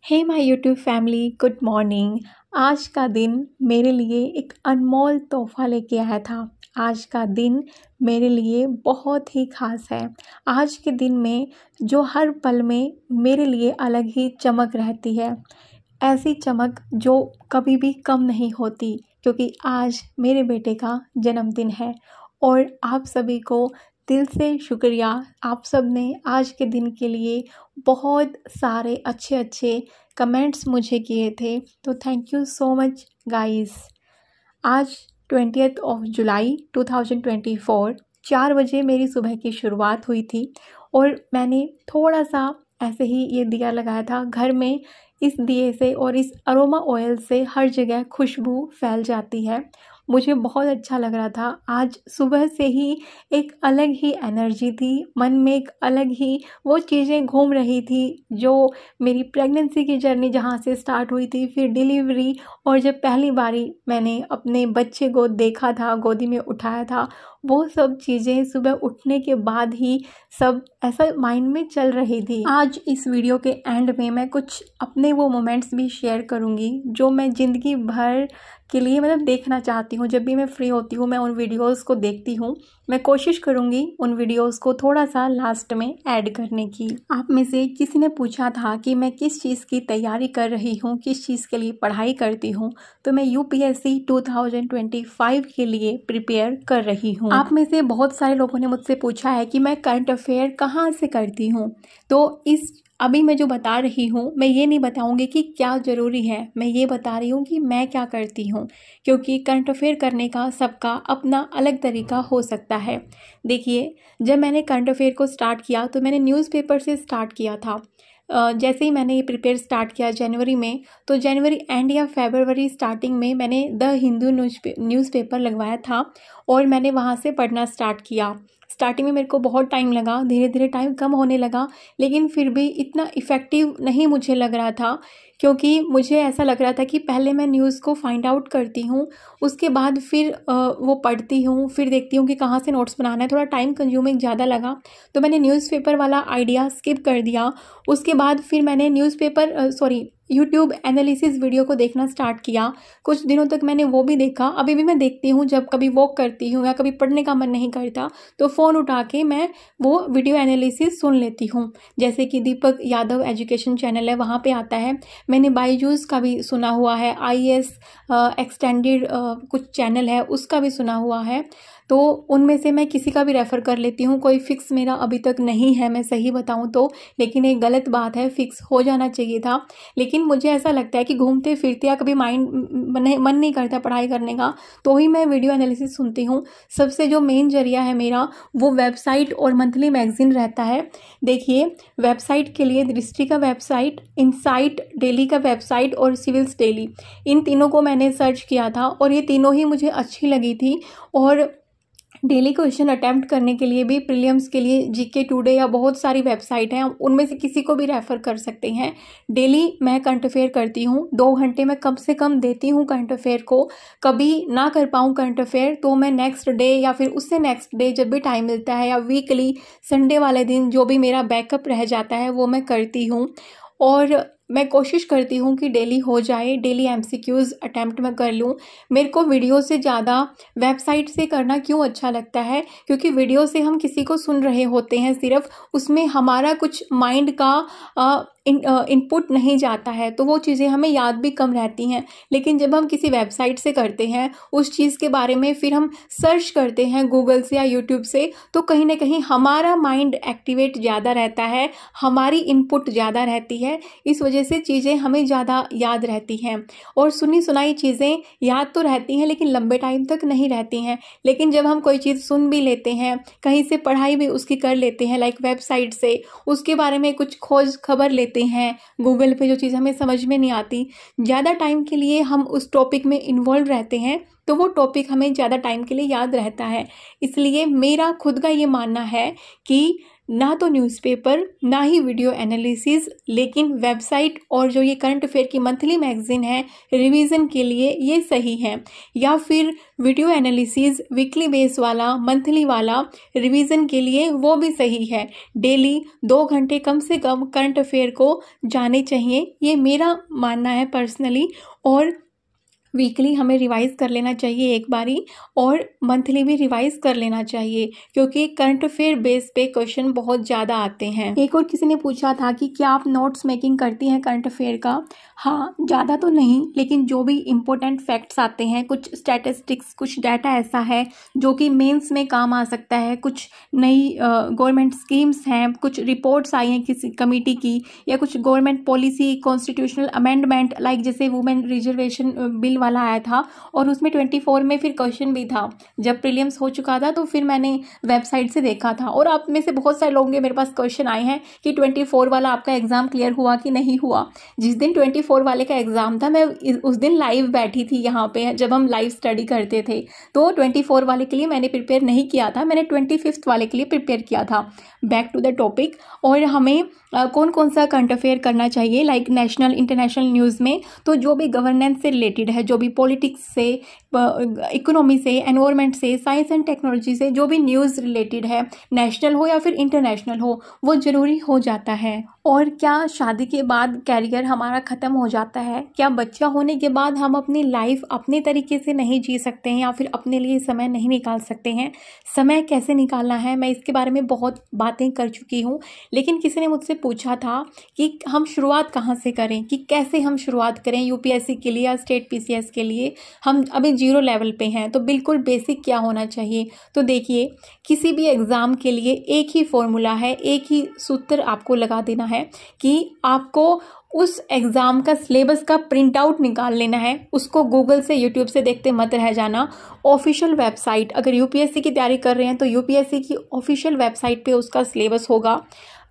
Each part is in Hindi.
Hey my YouTube family, good morning. आज का दिन मेरे लिए एक अनमोल तोहफ़ा लेके आया था। आज का दिन मेरे लिए बहुत ही ख़ास है। आज के दिन में जो हर पल में मेरे लिए अलग ही चमक रहती है, ऐसी चमक जो कभी भी कम नहीं होती, क्योंकि आज मेरे बेटे का जन्मदिन है। और आप सभी को दिल से शुक्रिया, आप सब ने आज के दिन के लिए बहुत सारे अच्छे अच्छे कमेंट्स मुझे किए थे, तो thank you so much guys. आज 20th ऑफ जुलाई 2024 4 बजे मेरी सुबह की शुरुआत हुई थी और मैंने थोड़ा सा ऐसे ही ये दिया लगाया था घर में। इस दिए से और इस अरोमा ऑयल से हर जगह खुशबू फैल जाती है। मुझे बहुत अच्छा लग रहा था। आज सुबह से ही एक अलग ही एनर्जी थी, मन में एक अलग ही वो चीज़ें घूम रही थी जो मेरी प्रेगनेंसी की जर्नी जहाँ से स्टार्ट हुई थी, फिर डिलीवरी, और जब पहली बारी मैंने अपने बच्चे को देखा था, गोदी में उठाया था, वो सब चीज़ें सुबह उठने के बाद ही सब ऐसा माइंड में चल रही थी। आज इस वीडियो के एंड में मैं कुछ अपने वो मोमेंट्स भी शेयर करूँगी जो मैं ज़िंदगी भर के लिए देखना चाहती हूँ। जब भी मैं फ्री होती हूँ मैं उन वीडियोस को देखती हूँ। मैं कोशिश करूँगी उन वीडियोस को थोड़ा सा लास्ट में ऐड करने की। आप में से किसी ने पूछा था कि मैं किस चीज़ की तैयारी कर रही हूँ, किस चीज़ के लिए पढ़ाई करती हूँ, तो मैं यूपीएससी 2025 के लिए प्रिपेयर कर रही हूँ। आप में से बहुत सारे लोगों ने मुझसे पूछा है कि मैं करंट अफेयर कहाँ से करती हूँ, तो अभी मैं जो बता रही हूँ मैं ये नहीं बताऊँगी कि क्या ज़रूरी है, मैं ये बता रही हूँ कि मैं क्या करती हूँ, क्योंकि करंट अफेयर करने का सबका अपना अलग तरीका हो सकता है। देखिए, जब मैंने करंट अफेयर को स्टार्ट किया तो मैंने न्यूज़पेपर से स्टार्ट किया था। जैसे ही मैंने ये प्रिपेयर स्टार्ट किया जनवरी में, तो जनवरी एंड या फरवरी स्टार्टिंग में मैंने द हिंदू न्यूज़पेपर लगवाया था और मैंने वहाँ से पढ़ना स्टार्ट किया। स्टार्टिंग में मेरे को बहुत टाइम लगा, धीरे धीरे टाइम कम होने लगा, लेकिन फिर भी इतना इफ़ेक्टिव नहीं मुझे लग रहा था, क्योंकि मुझे ऐसा लग रहा था कि पहले मैं न्यूज़ को फाइंड आउट करती हूँ, उसके बाद फिर वो पढ़ती हूँ, फिर देखती हूँ कि कहाँ से नोट्स बनाना है। थोड़ा टाइम कंज्यूमिंग ज़्यादा लगा, तो मैंने न्यूज़पेपर वाला आइडिया स्किप कर दिया। उसके बाद फिर मैंने यूट्यूब एनालिसिस वीडियो को देखना स्टार्ट किया। कुछ दिनों तक मैंने वो भी देखा, अभी भी मैं देखती हूँ। जब कभी वॉक करती हूँ या कभी पढ़ने का मन नहीं करता तो फ़ोन उठा के मैं वो वीडियो एनालिसिस सुन लेती हूँ। जैसे कि दीपक यादव एजुकेशन चैनल है, वहाँ पे आता है। मैंने बायजूस का भी सुना हुआ है, IAS एक्सटेंडेड कुछ चैनल है उसका भी सुना हुआ है। तो उनमें से मैं किसी का भी रेफ़र कर लेती हूँ। कोई फ़िक्स मेरा अभी तक नहीं है, मैं सही बताऊँ तो, लेकिन एक गलत बात है, फ़िक्स हो जाना चाहिए था। लेकिन मुझे ऐसा लगता है कि घूमते फिरते या कभी मन नहीं करता पढ़ाई करने का, तो ही मैं वीडियो एनालिसिस सुनती हूँ। सबसे जो मेन ज़रिया है मेरा, वो वेबसाइट और मंथली मैगज़ीन रहता है। देखिए, वेबसाइट के लिए दृष्टि का वेबसाइट, इनसाइट डेली का वेबसाइट और सिविल्स डेली, इन तीनों को मैंने सर्च किया था और ये तीनों ही मुझे अच्छी लगी थी। और डेली क्वेश्चन अटैम्प्ट करने के लिए भी, प्रीलिम्स के लिए जीके टुडे या बहुत सारी वेबसाइट हैं, उनमें से किसी को भी रेफ़र कर सकते हैं। डेली मैं करंट अफेयर करती हूँ, 2 घंटे मैं कम से कम देती हूँ करंट अफेयर को। कभी ना कर पाऊँ करंट अफेयर तो मैं नेक्स्ट डे या फिर उससे नेक्स्ट डे जब भी टाइम मिलता है, या वीकली संडे वाले दिन जो भी मेरा बैकअप रह जाता है वो मैं करती हूँ। और मैं कोशिश करती हूँ कि डेली हो जाए, डेली MCQs अटैम्प्ट मैं कर लूँ। मेरे को वीडियो से ज़्यादा वेबसाइट से करना क्यों अच्छा लगता है, क्योंकि वीडियो से हम किसी को सुन रहे होते हैं सिर्फ, उसमें हमारा कुछ माइंड का इनपुट नहीं जाता है, तो वो चीज़ें हमें याद भी कम रहती हैं। लेकिन जब हम किसी वेबसाइट से करते हैं, उस चीज़ के बारे में फिर हम सर्च करते हैं गूगल से या यूट्यूब से, तो कहीं ना कहीं हमारा माइंड एक्टिवेट ज़्यादा रहता है, हमारी इनपुट ज़्यादा रहती है। इस वजह से चीज़ें हमें ज़्यादा याद रहती हैं। और सुनी सुनाई चीज़ें याद तो रहती हैं लेकिन लंबे टाइम तक नहीं रहती हैं। लेकिन जब हम कोई चीज़ सुन भी लेते हैं, कहीं से पढ़ाई भी उसकी कर लेते हैं, लाइक वेबसाइट से, उसके बारे में कुछ खोज खबर लेते हैं गूगल पे, जो चीज़ हमें समझ में नहीं आती, ज़्यादा टाइम के लिए हम उस टॉपिक में इन्वॉल्व रहते हैं, तो वो टॉपिक हमें ज़्यादा टाइम के लिए याद रहता है। इसलिए मेरा खुद का ये मानना है कि ना तो न्यूज़पेपर ना ही वीडियो एनालिसिस, लेकिन वेबसाइट और जो ये करंट अफेयर की मंथली मैगजीन है रिवीजन के लिए ये सही है। या फिर वीडियो एनालिसिस वीकली बेस वाला, मंथली वाला रिवीजन के लिए वो भी सही है। डेली 2 घंटे कम से कम करंट अफेयर को जाने चाहिए, ये मेरा मानना है पर्सनली। और वीकली हमें रिवाइज़ कर लेना चाहिए एक बारी, और मंथली भी रिवाइज़ कर लेना चाहिए, क्योंकि करंट अफेयर बेस पे क्वेश्चन बहुत ज़्यादा आते हैं। एक और किसी ने पूछा था कि क्या आप नोट्स मेकिंग करती हैं करंट अफेयर का? हाँ, ज़्यादा तो नहीं, लेकिन जो भी इम्पोर्टेंट फैक्ट्स आते हैं, कुछ स्टैटिस्टिक्स, कुछ डाटा ऐसा है जो कि मेंस में काम आ सकता है, कुछ नई गवर्नमेंट स्कीम्स हैं, कुछ रिपोर्ट्स आई हैं किसी कमेटी की, या कुछ government policy, constitutional amendment, like जैसे वुमेन रिजर्वेशन बिल वाला आया था, और उसमें 24 में फिर क्वेश्चन भी था। जब प्रीलिम्स हो चुका था तो फिर मैंने वेबसाइट से देखा था, और आप में से बहुत सारे लोगों के मेरे पास क्वेश्चन आए हैं कि 24 वाला आपका एग्जाम क्लियर हुआ कि नहीं हुआ। जिस दिन 24 वाले का एग्जाम था, मैं उस दिन लाइव बैठी थी यहाँ पे, जब हम लाइव स्टडी करते थे, तो 24 वाले के लिए मैंने प्रिपेयर नहीं किया था, मैंने 25th वाले के लिए प्रिपेयर किया था। Back to the topic. और हमें कौन कौन सा करंट अफेयर करना चाहिए, लाइक नेशनल इंटरनेशनल न्यूज़ में, तो जो भी गवर्नेंस से रिलेटेड है, जो भी पॉलिटिक्स से, इकोनॉमी से, एनवायरनमेंट से, साइंस एंड टेक्नोलॉजी से, जो भी न्यूज़ रिलेटेड है, नेशनल हो या फिर इंटरनेशनल हो, वो ज़रूरी हो जाता है। और क्या शादी के बाद कैरियर हमारा ख़त्म हो जाता है? क्या बच्चा होने के बाद हम अपनी लाइफ अपने तरीके से नहीं जी सकते हैं, या फिर अपने लिए समय नहीं निकाल सकते हैं? समय कैसे निकालना है, मैं इसके बारे में बहुत बातें कर चुकी हूँ, लेकिन किसी ने मुझसे पूछा था कि हम शुरुआत कहाँ से करें, कि कैसे हम शुरुआत करें यूपीएससी के लिए या स्टेट पीसीएस के लिए। हम अभी 0 लेवल पे हैं, तो बिल्कुल बेसिक क्या होना चाहिए? तो देखिए, किसी भी एग्ज़ाम के लिए एक ही फॉर्मूला है, एक ही सूत्र आपको लगा देना है कि आपको उस एग्ज़ाम का सिलेबस का प्रिंट आउट निकाल लेना है। उसको गूगल से, यूट्यूब से देखते मत रह जाना। ऑफिशियल वेबसाइट, अगर यूपीएससी की तैयारी कर रहे हैं तो यूपीएससी की ऑफिशियल वेबसाइट पे उसका सिलेबस होगा।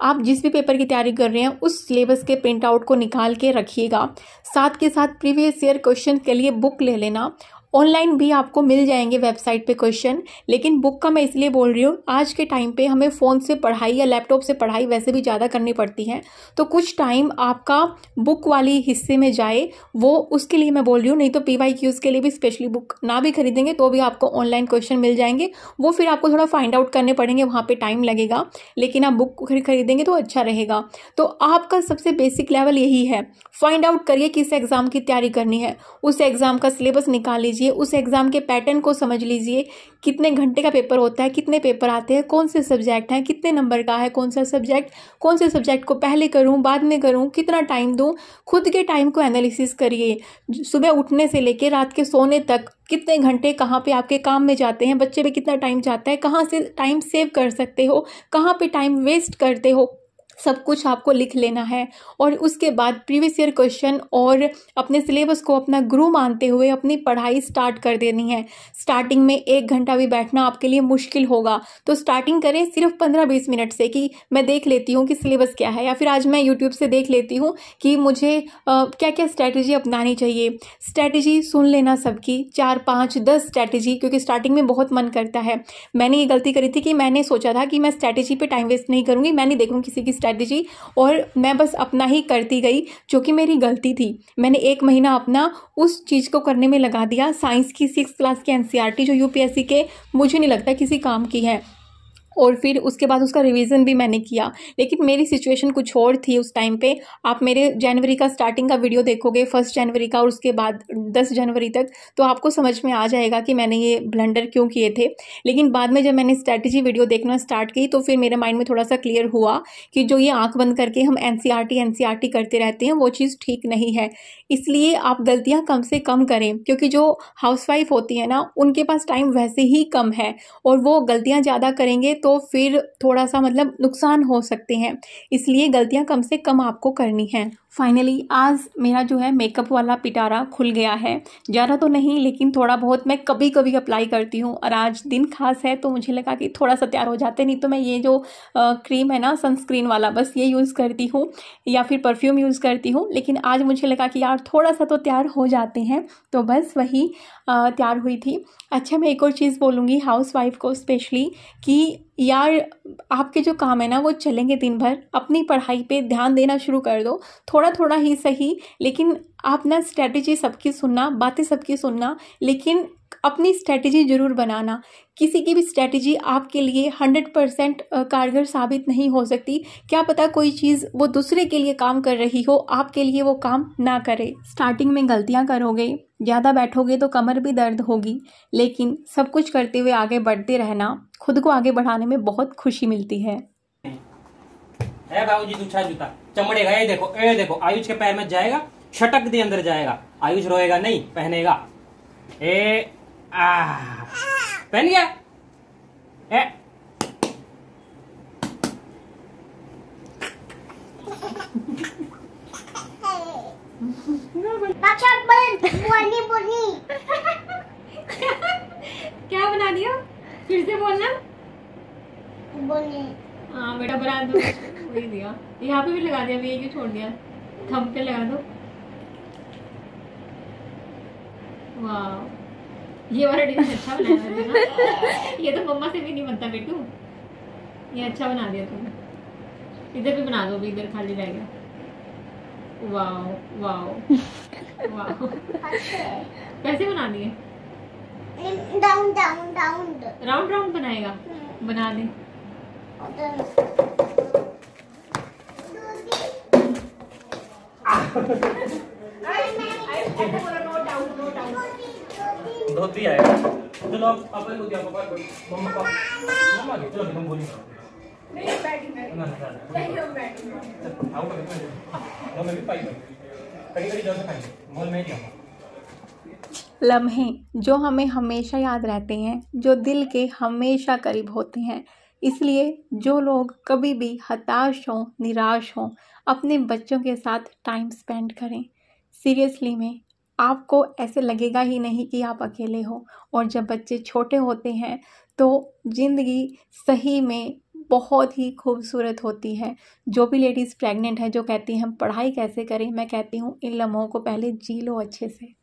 आप जिस भी पेपर की तैयारी कर रहे हैं उस सिलेबस के प्रिंट आउट को निकाल के रखिएगा। साथ के साथ प्रीवियस ईयर क्वेश्चन के लिए बुक ले लेना। ऑनलाइन भी आपको मिल जाएंगे वेबसाइट पे क्वेश्चन, लेकिन बुक का मैं इसलिए बोल रही हूँ, आज के टाइम पे हमें फ़ोन से पढ़ाई या लैपटॉप से पढ़ाई वैसे भी ज़्यादा करनी पड़ती है, तो कुछ टाइम आपका बुक वाली हिस्से में जाए, वो उसके लिए मैं बोल रही हूँ। नहीं तो PYQs के लिए भी स्पेशली बुक ना भी खरीदेंगे तो भी आपको ऑनलाइन क्वेश्चन मिल जाएंगे, वो फिर आपको थोड़ा फाइंड आउट करने पड़ेंगे, वहाँ पर टाइम लगेगा, लेकिन आप बुक खरीदेंगे तो अच्छा रहेगा। तो आपका सबसे बेसिक लेवल यही है, फाइंड आउट करिए किस एग्ज़ाम की तैयारी करनी है, उस एग्ज़ाम का सिलेबस निकाल लीजिए, उस एग्ज़ाम के पैटर्न को समझ लीजिए, कितने घंटे का पेपर होता है, कितने पेपर आते हैं, कौन से सब्जेक्ट हैं, कितने नंबर का है कौन सा सब्जेक्ट, कौन से सब्जेक्ट को पहले करूं बाद में करूं, कितना टाइम दूं। खुद के टाइम को एनालिसिस करिए, सुबह उठने से लेकर रात के सोने तक कितने घंटे कहाँ पे आपके काम में जाते हैं, बच्चे पे कितना टाइम जाता है, कहाँ से टाइम सेव कर सकते हो, कहाँ पे टाइम वेस्ट करते हो, सब कुछ आपको लिख लेना है। और उसके बाद प्रीवियस ईयर क्वेश्चन और अपने सिलेबस को अपना गुरु मानते हुए अपनी पढ़ाई स्टार्ट कर देनी है। स्टार्टिंग में 1 घंटा भी बैठना आपके लिए मुश्किल होगा, तो स्टार्टिंग करें सिर्फ 15-20 मिनट से, कि मैं देख लेती हूँ कि सिलेबस क्या है, या फिर आज मैं यूट्यूब से देख लेती हूँ कि मुझे क्या क्या स्ट्रैटेजी अपनानी चाहिए। स्ट्रैटेजी सुन लेना सबकी, 4, 5, 10 स्ट्रैटेजी, क्योंकि स्टार्टिंग में बहुत मन करता है। मैंने ये गलती करी थी कि मैंने सोचा था कि मैं स्ट्रैटेजी पे टाइम वेस्ट नहीं करूँगी, मैं नहीं देखूँगी किसी की स्ट्रैटेजी, और मैं बस अपना ही करती गई, जो कि मेरी गलती थी। मैंने 1 महीना अपना उस चीज़ को करने में लगा दिया। साइंस की 6th क्लास की NCERT जो यूपीएससी के मुझे नहीं लगता किसी काम की है, और फिर उसके बाद उसका रिवीजन भी मैंने किया, लेकिन मेरी सिचुएशन कुछ और थी उस टाइम पे। आप मेरे जनवरी का स्टार्टिंग का वीडियो देखोगे, 1 जनवरी का, और उसके बाद 10 जनवरी तक, तो आपको समझ में आ जाएगा कि मैंने ये ब्लंडर क्यों किए थे। लेकिन बाद में जब मैंने स्ट्रैटेजी वीडियो देखना स्टार्ट की तो फिर मेरे माइंड में थोड़ा सा क्लियर हुआ कि जो ये आँख बंद करके हम NCERT करते रहते हैं वो चीज़ ठीक नहीं है। इसलिए आप गलतियाँ कम से कम करें, क्योंकि जो हाउसवाइफ होती है ना, उनके पास टाइम वैसे ही कम है, और वो गलतियाँ ज़्यादा करेंगे तो फिर थोड़ा सा मतलब नुकसान हो सकते हैं। इसलिए गलतियां कम से कम आपको करनी है। फाइनली आज मेरा जो है मेकअप वाला पिटारा खुल गया है, ज़्यादा तो नहीं लेकिन थोड़ा बहुत मैं कभी कभी अप्लाई करती हूँ, और आज दिन खास है तो मुझे लगा कि थोड़ा सा तैयार हो जाते। नहीं तो मैं ये जो क्रीम है ना, सनस्क्रीन वाला, बस ये यूज़ करती हूँ या फिर परफ्यूम यूज़ करती हूँ, लेकिन आज मुझे लगा कि यार थोड़ा सा तो तैयार हो जाते हैं, तो बस वही तैयार हुई थी। अच्छा, मैं एक और चीज़ बोलूँगी हाउसवाइफ को स्पेशली, कि यार आपके जो काम है ना वो चलेंगे दिन भर, अपनी पढ़ाई पे ध्यान देना शुरू कर दो, थोड़ा थोड़ा ही सही, लेकिन आप ना स्ट्रैटेजी सबकी सुनना, बातें सबकी सुनना, लेकिन अपनी स्ट्रैटेजी ज़रूर बनाना। किसी की भी स्ट्रैटेजी आपके लिए 100% कारगर साबित नहीं हो सकती। क्या पता कोई चीज़ वो दूसरे के लिए काम कर रही हो, आपके लिए वो काम ना करे। स्टार्टिंग में गलतियां करोगे, ज़्यादा बैठोगे तो कमर भी दर्द होगी, लेकिन सब कुछ करते हुए आगे बढ़ते रहना, खुद को आगे बढ़ाने में बहुत खुशी मिलती है। बाबूजी दूसरा जूता चमड़ेगा, ये देखो आयुष के पैर में जाएगा, छटक दे अंदर जाएगा, आयुष रोएगा नहीं, पहनेगा। पहन गया। क्या बना दिया? फिर से बोलना। हाँ बेटा बना दो। वही दिया, यहाँ पे भी लगा दिया, ये क्यों छोड़ दिया? थंब पे लगा दो। वाह, ये वाला डिजाइन अच्छा बनाया है ना। ये तो मम्मा से भी नहीं बनता बेटू, ये अच्छा बना दिया तुमने। इधर भी बना दो, भी इधर खाली रह गया। वाह वाह वाह, कैसे बना दिए? राउंड राउंड बनाएगा, बना दे। धोती आएगा। चलो अब अपन को दिया पापा को, मम्मा के चलो तुम बोली नहीं बैठिंग ना आओ तो मैं भी पाई कड़ी जोर से खाएंगे, बोल मैं क्या। लम्हे जो हमें हमेशा याद रहते हैं, जो दिल के हमेशा करीब होते हैं। इसलिए जो लोग कभी भी हताश हों, निराश हों, अपने बच्चों के साथ टाइम स्पेंड करें। सीरियसली में आपको ऐसे लगेगा ही नहीं कि आप अकेले हो। और जब बच्चे छोटे होते हैं तो ज़िंदगी सही में बहुत ही खूबसूरत होती है। जो भी लेडीज़ प्रेग्नेंट है, जो कहती हैं हम पढ़ाई कैसे करें, मैं कहती हूँ इन लम्हों को पहले जी लो अच्छे से।